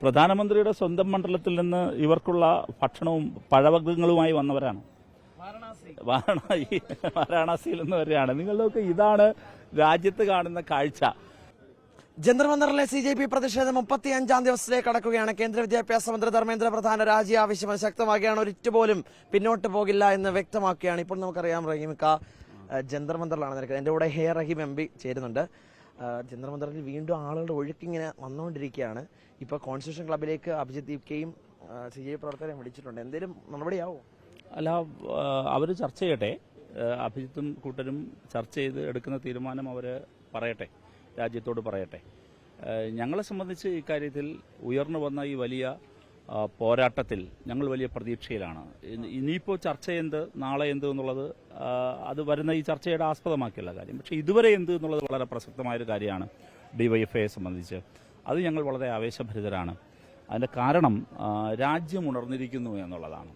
പ്രധാനമന്ത്രിയുടെ സ്വന്തം മണ്ഡലത്തിൽ നിന്ന് ഇവർക്കുള്ള ഭക്ഷണവും പഴവർഗ്ഗങ്ങളുമായി വന്നവരാണ്. വാരാണസിയിൽ നിന്ന് വരെയാണ്. നിങ്ങളൊക്കെ ഇതാണ് രാജ്യത്ത് കാണുന്ന കാഴ്ച. ജന്തർ മന്ദറിലെ CJP പ്രതിഷേധം 35-ാം ദിവസത്തിലേക്ക് കടക്കുകയാണ്. കേന്ദ്ര വിദ്യാഭ്യാസ മന്ത്രി ധർമ്മേന്ദ്ര പ്രധാൻ രാജി ആവശ്യം ശക്തമാക്കുകയാണ്. ഒരിറ്റുപോലും പിന്നോട്ട് പോകില്ല എന്ന് വ്യക്തമാക്കുകയാണ്. ഇപ്പോൾ നമുക്കറിയാം റഹീമിക്ക ജന്തർ മന്ദറിലാണ് നിൽക്കുന്നത്. എൻ്റെ കൂടെ ഹെ റഹീം MP ചേരുന്നുണ്ട്. ജന്തർ മന്ദറിൽ വീണ്ടും ആളുകളുടെ ഒഴുക്കിങ്ങനെ വന്നുകൊണ്ടിരിക്കുകയാണ്. ഇപ്പോൾ കോൺസ്റ്റിറ്റ്യൂഷൻ ക്ലബിലേക്ക് അഭിജിത്ത് ദീപ്കയും CJP പ്രവർത്തകരെയും വിളിച്ചിട്ടുണ്ട്. എന്തെങ്കിലും നടപടിയാവും? അല്ല, അവർ ചർച്ച ചെയ്യട്ടെ. അഭിജിത്തും കൂട്ടരും ചർച്ച ചെയ്ത് എടുക്കുന്ന തീരുമാനം അവർ പറയട്ടെ, രാജ്യത്തോട് പറയട്ടെ. ഞങ്ങളെ സംബന്ധിച്ച് ഇക്കാര്യത്തിൽ ഉയർന്നു വന്ന ഈ വലിയ പോരാട്ടത്തിൽ ഞങ്ങൾ വലിയ പ്രതീക്ഷയിലാണ്. ഇനിയിപ്പോൾ ചർച്ച എന്ത്, നാളെ എന്ത് എന്നുള്ളത് അത് വരുന്ന ഈ ചർച്ചയുടെ ആസ്പദമാക്കിയുള്ള കാര്യം. പക്ഷേ ഇതുവരെ എന്ത് എന്നുള്ളത് വളരെ പ്രസക്തമായൊരു കാര്യമാണ് DYFIയെ സംബന്ധിച്ച്. അത് ഞങ്ങൾ വളരെ ആവേശഭരിതരാണ്. അതിൻ്റെ കാരണം രാജ്യം ഉണർന്നിരിക്കുന്നു എന്നുള്ളതാണ്.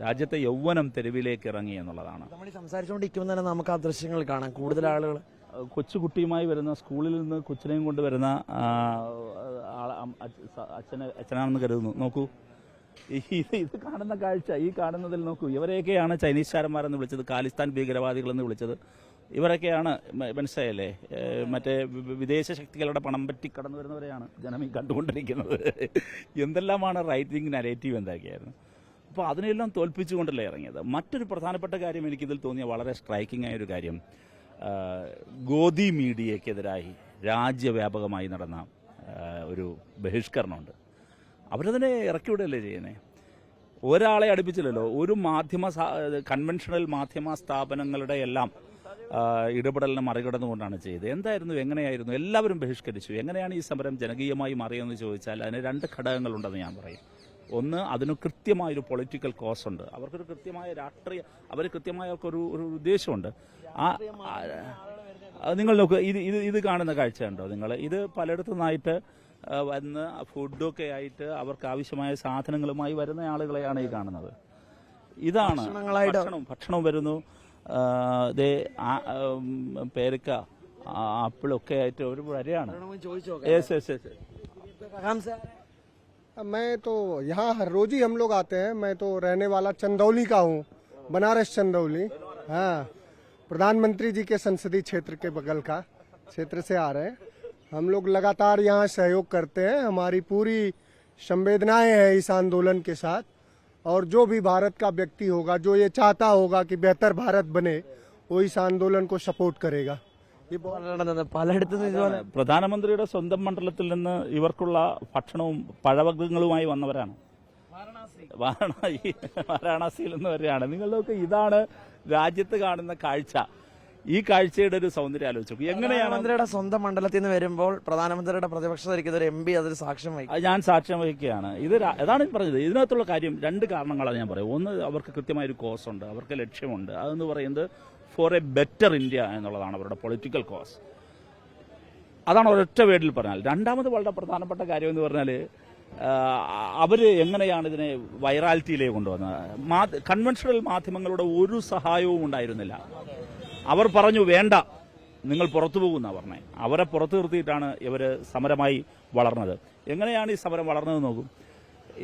രാജ്യത്തെ യൗവനം തെരുവിലേക്ക് ഇറങ്ങി എന്നുള്ളതാണ്. നമ്മൾ സംസാരിച്ചുകൊണ്ടിരിക്കുമ്പോൾ തന്നെ നമുക്ക് ആ ദൃശ്യങ്ങൾ കാണാം. കൂടുതൽ ആളുകൾ കൊച്ചുകുട്ടിയുമായി വരുന്ന, സ്കൂളിൽ നിന്ന് കൊച്ചിനെയും കൊണ്ടുവരുന്ന അച്ഛനാണെന്ന് കരുതുന്നു. നോക്കൂ, ഇത് കാണുന്ന കാഴ്ച, ഈ കാണുന്നതിൽ നോക്കൂ. ഇവരെയൊക്കെയാണ് ചൈനീസ് ചാരന്മാരെന്ന് വിളിച്ചത്, ഖാലിസ്ഥാൻ ഭീകരവാദികളെന്ന് വിളിച്ചത്. ഇവരൊക്കെയാണ്, മനസ്സിലായല്ലേ, മറ്റേ വിദേശ ശക്തികളുടെ പണം പറ്റി കടന്നു വരുന്നവരെയാണ് ജനം ഈ കണ്ടുകൊണ്ടിരിക്കുന്നത്. എന്തെല്ലാമാണ് റൈറ്റ് വിങ് നരേറ്റീവ് എന്താക്കിയായിരുന്നു. അപ്പോൾ അതിനെല്ലാം തോൽപ്പിച്ചുകൊണ്ടല്ലേ ഇറങ്ങിയത്. മറ്റൊരു പ്രധാനപ്പെട്ട കാര്യം എനിക്കിതിൽ തോന്നിയ വളരെ സ്ട്രൈക്കിംഗ് ആയൊരു കാര്യം, ഗോദി മീഡിയക്കെതിരായി രാജ്യവ്യാപകമായി നടന്ന ഒരു ബഹിഷ്കരണമുണ്ട്. അവരതിനെ ഇറക്കിവിടല്ലേ ചെയ്യുന്നത്. ഒരാളെ അടുപ്പിച്ചില്ലല്ലോ. ഒരു കൺവെൻഷണൽ മാധ്യമ സ്ഥാപനങ്ങളുടെ എല്ലാം ഇടപെടലിനെ മറികടന്നുകൊണ്ടാണ് ചെയ്തത്. എന്തായിരുന്നു, എങ്ങനെയായിരുന്നു? എല്ലാവരും ബഹിഷ്കരിച്ചു. എങ്ങനെയാണ് ഈ സമരം ജനകീയമായി മാറിയതെന്ന് ചോദിച്ചാൽ അതിന് രണ്ട് ഘടകങ്ങളുണ്ടെന്ന് ഞാൻ പറയും. ഒന്ന്, അതിന് കൃത്യമായൊരു പൊളിറ്റിക്കൽ കോസ് ഉണ്ട്. അവർക്കൊരു കൃത്യമായ രാഷ്ട്രീയ, അവർ കൃത്യമായ ഒരു ഉദ്ദേശമുണ്ട്. നിങ്ങൾ നോക്കുക, ഇത് കാണുന്ന കാഴ്ച ഉണ്ടോ നിങ്ങൾ? ഇത് പലയിടത്തു നിന്നായിട്ട് വന്ന് ഫുഡൊക്കെ ആയിട്ട് അവർക്ക് ആവശ്യമായ സാധനങ്ങളുമായി വരുന്ന ആളുകളെയാണ് ഈ കാണുന്നത്. ഇതാണ് ഭക്ഷണവും വരുന്നു. പേരക്ക, ആപ്പിളൊക്കെ ആയിട്ട് ഒരു വരെയാണ്. मैं तो यहाँ हर रोज ही हम लोग आते हैं. मैं तो रहने वाला चंदौली का हूँ, बनारस चंदौली. हाँ, प्रधानमंत्री जी के संसदीय क्षेत्र के बगल का क्षेत्र से आ रहे हैं. हम लोग लगातार यहाँ सहयोग करते हैं. हमारी पूरी संवेदनाएं हैं इस आंदोलन के साथ. और जो भी भारत का व्यक्ति होगा, जो ये चाहता होगा कि बेहतर भारत बने, वो इस आंदोलन को सपोर्ट करेगा. പലയിടത്തും ഇതുപോലെ പ്രധാനമന്ത്രിയുടെ സ്വന്തം മണ്ഡലത്തിൽ നിന്ന് ഇവർക്കുള്ള ഭക്ഷണവും പഴവർഗ്ഗങ്ങളുമായി വന്നവരാണ്. വാരാണസിയിൽ നിന്ന് വരെയാണ്. നിങ്ങളൊക്കെ ഇതാണ് രാജ്യത്ത് കാണുന്ന കാഴ്ച. ഈ കാഴ്ചയുടെ ഒരു സൗന്ദര്യം ആലോചിച്ചു. എങ്ങനെയാണ് മന്ത്രിയുടെ സ്വന്തം മണ്ഡലത്തിൽ നിന്ന് വരുമ്പോൾ പ്രധാനമന്ത്രിയുടെ പ്രതിപക്ഷത്തിരിക്കുന്ന ഒരു MP അതൊരു സാക്ഷ്യം വഹിക്കും. ഞാൻ സാക്ഷ്യം വഹിക്കുകയാണ്. അതാണ് പറഞ്ഞത്. ഇതിനകത്തുള്ള കാര്യം രണ്ട് കാരണങ്ങളാണ് ഞാൻ പറയും. ഒന്ന്, അവർക്ക് കൃത്യമായൊരു കോസ് ഉണ്ട്, അവർക്ക് ലക്ഷ്യമുണ്ട്. അതെന്ന് പറയുന്നത് ഫോർ എ ബെറ്റർ ഇന്ത്യ എന്നുള്ളതാണ് അവരുടെ പൊളിറ്റിക്കൽ കോസ്. അതാണ് ഒരൊറ്റ വേർഡിൽ പറഞ്ഞാൽ. രണ്ടാമത് വളരെ പ്രധാനപ്പെട്ട കാര്യം എന്ന് പറഞ്ഞാൽ, അവർ എങ്ങനെയാണ് ഇതിനെ വൈറാലിറ്റിയിലേക്ക് കൊണ്ടുവന്നത്. കൺവെൻഷണൽ മാധ്യമങ്ങളുടെ ഒരു സഹായവും ഉണ്ടായിരുന്നില്ല. അവർ പറഞ്ഞു, വേണ്ട, നിങ്ങൾ പുറത്തു പോകുമെന്നാണ് പറഞ്ഞത്. അവരെ പുറത്തു നിർത്തിയിട്ടാണ് ഇവർ സമരമായി വളർന്നത്. എങ്ങനെയാണ് ഈ സമരം വളർന്നത് നോക്കും.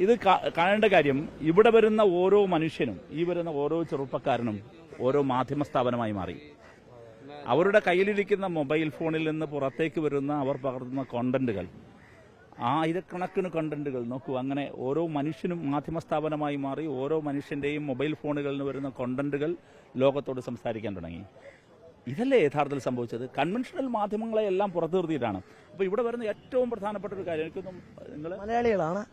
ഇത് കാണേണ്ട കാര്യം, ഇവിടെ വരുന്ന ഓരോ മനുഷ്യനും, ഈ വരുന്ന ഓരോ ചെറുപ്പക്കാരനും ഓരോ മാധ്യമ സ്ഥാപനമായി മാറി. അവരുടെ കയ്യിലിരിക്കുന്ന മൊബൈൽ ഫോണിൽ നിന്ന് പുറത്തേക്ക് വരുന്ന അവർ പകർത്തുന്ന കോണ്ടന്റുകൾ, ആയിരക്കണക്കിന് കണ്ടന്റുകൾ നോക്കൂ. അങ്ങനെ ഓരോ മനുഷ്യനും മാധ്യമ സ്ഥാപനമായി മാറി. ഓരോ മനുഷ്യന്റെയും മൊബൈൽ ഫോണുകളിൽ നിന്ന് വരുന്ന കോണ്ടന്റുകൾ ലോകത്തോട് സംസാരിക്കാൻ തുടങ്ങി. ഇതല്ലേ യഥാർത്ഥത്തിൽ സംഭവിച്ചത്. കൺവെൻഷണൽ മാധ്യമങ്ങളെ എല്ലാം പുറത്തു നിർത്തിയിട്ടാണ്. അപ്പൊ ഇവിടെ വരുന്ന ഏറ്റവും പ്രധാനപ്പെട്ട ഒരു കാര്യം, എനിക്കൊന്നും നിങ്ങൾ മലയാളികളാണ്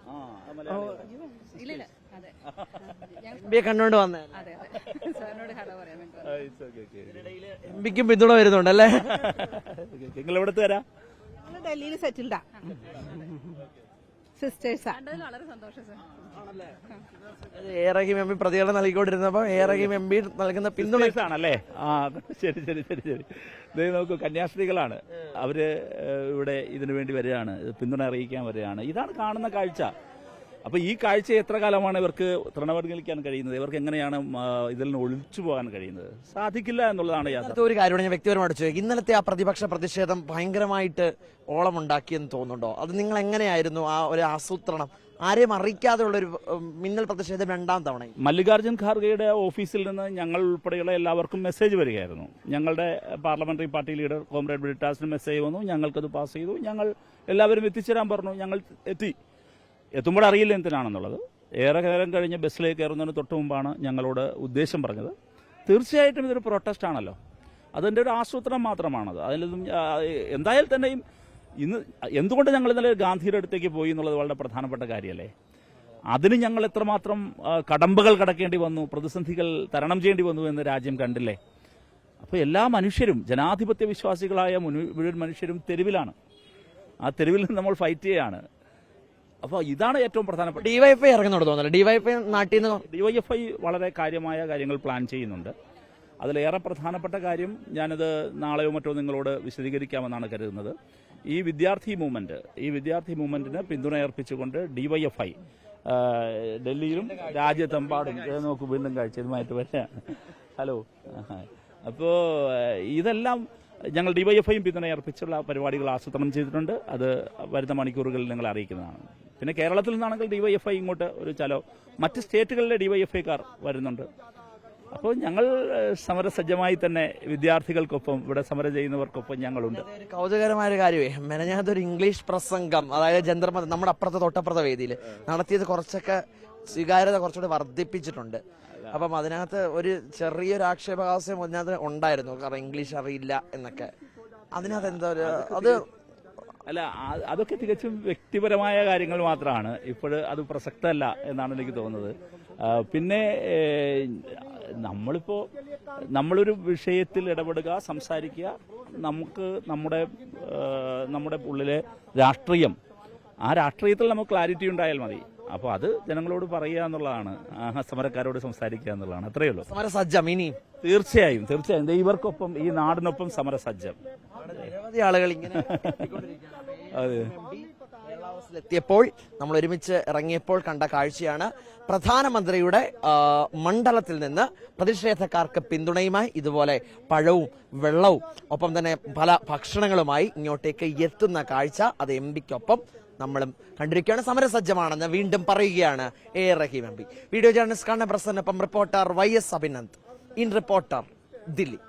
കണ്ടുകൊണ്ട് വന്നത്. MPക്കും പിന്തുണ വരുന്നുണ്ടല്ലേ? നിങ്ങൾ എവിടത്ത് വരാ? ഡൽഹിയിൽ സെറ്റിൽഡാ സിസ്റ്റേഴ്സാ. റഹീം MP പ്രതികരണം നൽകിക്കൊണ്ടിരുന്നപ്പോ റഹീം MP നൽകുന്ന പിന്തുണയാണല്ലേ? ശരി ശരി ശരി ശരി. നോക്കൂ, കന്യാസ്ത്രീകളാണ്. അവര് ഇവിടെ ഇതിനു വേണ്ടി വരികയാണ്, പിന്തുണ അറിയിക്കാൻ വരികയാണ്. ഇതാണ് കാണുന്ന കാഴ്ച. അപ്പോൾ ഈ കാഴ്ച എത്ര കാലമാണ് ഇവർക്ക് തൃണവൽക്കരിക്കാൻ കഴിയുന്നത്? ഇവർക്ക് എങ്ങനെയാണ് ഇതിൽ നിന്ന് ഒളിച്ചു പോകാൻ കഴിയുന്നത്? സാധിക്കില്ല എന്നുള്ളതാണ് യാഥാർത്ഥ്യം. ഇന്നലത്തെ ഒരു കാര്യമാണ് ഞാൻ വ്യക്തിപരമായിട്ട് ചോദിക്കുക. ഇന്നലത്തെ ആ പ്രതിപക്ഷ പ്രതിഷേധം ഭയങ്കരമായിട്ട് ഓളമുണ്ടാക്കിയെന്ന് തോന്നുന്നുണ്ടോ? അത് നിങ്ങൾ എങ്ങനെയായിരുന്നു ആ ഒരു ആസൂത്രണം? ആരെയും അറിയിക്കാതെ ഉള്ളൊരു മിന്നൽ പ്രതിഷേധം രണ്ടാം തവണ. മല്ലികാർജ്ജുൻ ഖാർഗെയുടെ ഓഫീസിൽ നിന്ന് ഞങ്ങൾ ഉൾപ്പെടെയുള്ള എല്ലാവർക്കും മെസ്സേജ് വരികയായിരുന്നു. ഞങ്ങളുടെ പാർലമെന്ററി പാർട്ടി ലീഡർ കോമ്രേഡ് ബ്രിട്ടാസിന് മെസ്സേജ് വന്നു. ഞങ്ങൾക്കത് പാസ് ചെയ്തു. ഞങ്ങൾ എല്ലാവരും എത്തിച്ചേരാൻ പറഞ്ഞു. ഞങ്ങൾ എത്തുമ്പോൾ അറിയില്ല എന്തിനാണെന്നുള്ളത്. ഏറെ നേരം കഴിഞ്ഞ് ബസ്സിലേക്ക് കയറുന്നതിന് തൊട്ട് മുമ്പാണ് ഞങ്ങളോട് ഉദ്ദേശം പറഞ്ഞത്. തീർച്ചയായിട്ടും ഇതൊരു പ്രൊട്ടസ്റ്റ് ആണല്ലോ, അതിൻ്റെ ഒരു ആസൂത്രണം മാത്രമാണത്. അതിലൊന്നും എന്തായാലും തന്നെയും ഇന്ന് എന്തുകൊണ്ട് ഞങ്ങൾ ഇന്നലെ ഗാന്ധിയുടെ അടുത്തേക്ക് പോയി എന്നുള്ളത് വളരെ പ്രധാനപ്പെട്ട കാര്യമല്ലേ. അതിന് ഞങ്ങൾ എത്രമാത്രം കടമ്പകൾ കടക്കേണ്ടി വന്നു, പ്രതിസന്ധികൾ തരണം ചെയ്യേണ്ടി വന്നു എന്ന് രാജ്യം കണ്ടില്ലേ. അപ്പോൾ എല്ലാ മനുഷ്യരും, ജനാധിപത്യ വിശ്വാസികളായ മുഴുവൻ മനുഷ്യരും തെരുവിലാണ്. ആ തെരുവിൽ നിന്ന് നമ്മൾ ഫൈറ്റ് ചെയ്യുകയാണ്. അപ്പോൾ ഇതാണ് ഏറ്റവും പ്രധാനപ്പെട്ട. ഡിവൈഎഫ്ഐ ഇറങ്ങുന്നുണ്ട് തോന്നുന്നില്ല. ഡിവൈഎഫ്ഐ നാട്ടിൽ നിന്ന് ഡിവൈഎഫ്ഐ വളരെ കാര്യമായ കാര്യങ്ങൾ പ്ലാൻ ചെയ്യുന്നുണ്ട്. അതിലേറെ പ്രധാനപ്പെട്ട കാര്യം ഞാനത് നാളെയോ മറ്റോ നിങ്ങളോട് വിശദീകരിക്കാമെന്നാണ് കരുതുന്നത്. ഈ വിദ്യാർത്ഥി മൂവ്മെന്റിന് പിന്തുണയർപ്പിച്ചുകൊണ്ട് ഡിവൈഎഫ്ഐ ഡൽഹിയിലും രാജ്യത്തെമ്പാടും നോക്കൂ വീണ്ടും കാഴ്ചയുമായിട്ട് വരികയാണ്. ഹലോ. അപ്പോൾ ഇതെല്ലാം ഞങ്ങൾ ഡിവൈഎഫ്ഐയും പിന്തുണയർപ്പിച്ചുള്ള പരിപാടികൾ ആസൂത്രണം ചെയ്തിട്ടുണ്ട്. അത് വരുന്ന മണിക്കൂറുകളിൽ നിങ്ങളെ അറിയിക്കുന്നതാണ്. പിന്നെ കേരളത്തിൽ നിന്നാണെങ്കിൽ ഡിവൈഎഫ്ഐ ഇങ്ങോട്ട് ഒരു മറ്റ് സ്റ്റേറ്റുകളിലെ ഡിവൈഎഫ്ഐക്കാർ വരുന്നുണ്ട്. അപ്പോൾ ഞങ്ങൾ സമരസജ്ജമായി തന്നെ വിദ്യാർത്ഥികൾക്കൊപ്പം, ഇവിടെ സമരം ചെയ്യുന്നവർക്കൊപ്പം ഞങ്ങളുണ്ട്. കൗതുകരമായ ഒരു കാര്യമേ, മെനഞ്ഞാത്തൊരു ഇംഗ്ലീഷ് പ്രസംഗം, അതായത് ജന്തർമത നമ്മുടെ തൊട്ടപ്പുറത്തെ വേദിയിൽ നടത്തിയത് കുറച്ചൊക്കെ സ്വീകാര്യത കുറച്ചുകൂടി വർദ്ധിപ്പിച്ചിട്ടുണ്ട്. അപ്പം അതിനകത്ത് ഒരു ചെറിയൊരു ആക്ഷേപഹാസ്യം അതിനകത്ത് ഉണ്ടായിരുന്നു. കാരണം ഇംഗ്ലീഷ് അറിയില്ല എന്നൊക്കെ. അതിനകത്ത് എന്താ അത് അല്ല, അതൊക്കെ തികച്ചും വ്യക്തിപരമായ കാര്യങ്ങൾ മാത്രമാണ്. ഇപ്പോൾ അത് പ്രസക്തമല്ല എന്നാണ് എനിക്ക് തോന്നുന്നത്. പിന്നെ നമ്മളൊരു വിഷയത്തിൽ ഇടപെടുക, സംസാരിക്കുക. നമുക്ക് നമ്മുടെ ഉള്ളിലെ രാഷ്ട്രീയം, ആ രാഷ്ട്രീയത്തിൽ നമുക്ക് ക്ലാരിറ്റി ഉണ്ടായാൽ മതി. അപ്പോൾ അത് ജനങ്ങളോട് പറയുക എന്നുള്ളതാണ്, സമരക്കാരോട് സംസാരിക്കുക എന്നുള്ളതാണ്. അത്രയേ ഉള്ളൂ. സമരസജ്ജം ഇനിയും തീർച്ചയായും ഇവർക്കൊപ്പം, ഈ നാടിനൊപ്പം സമരസജ്ജം. നിരവധി ആളുകൾ ഇങ്ങനെ എത്തിയപ്പോൾ നമ്മൾ ഒരുമിച്ച് ഇറങ്ങിയപ്പോൾ കണ്ട കാഴ്ചയാണ്. പ്രധാനമന്ത്രിയുടെ മണ്ഡലത്തിൽ നിന്ന് പ്രതിഷേധക്കാർക്ക് പിന്തുണയുമായി ഇതുപോലെ പഴവും വെള്ളവും ഒപ്പം തന്നെ പല ഭക്ഷണങ്ങളുമായി ഇങ്ങോട്ടേക്ക് എത്തുന്ന കാഴ്ച അത് എംപിക്കൊപ്പം നമ്മളും കണ്ടിരിക്കുകയാണ്. സമരസജ്ജമാണെന്ന് വീണ്ടും പറയുകയാണ് A Rahim MP. Video journalist കണ്ണ പ്രസന്നൊപ്പം റിപ്പോർട്ടർ YS അഭിനന്ദ്. In reporter, Delhi.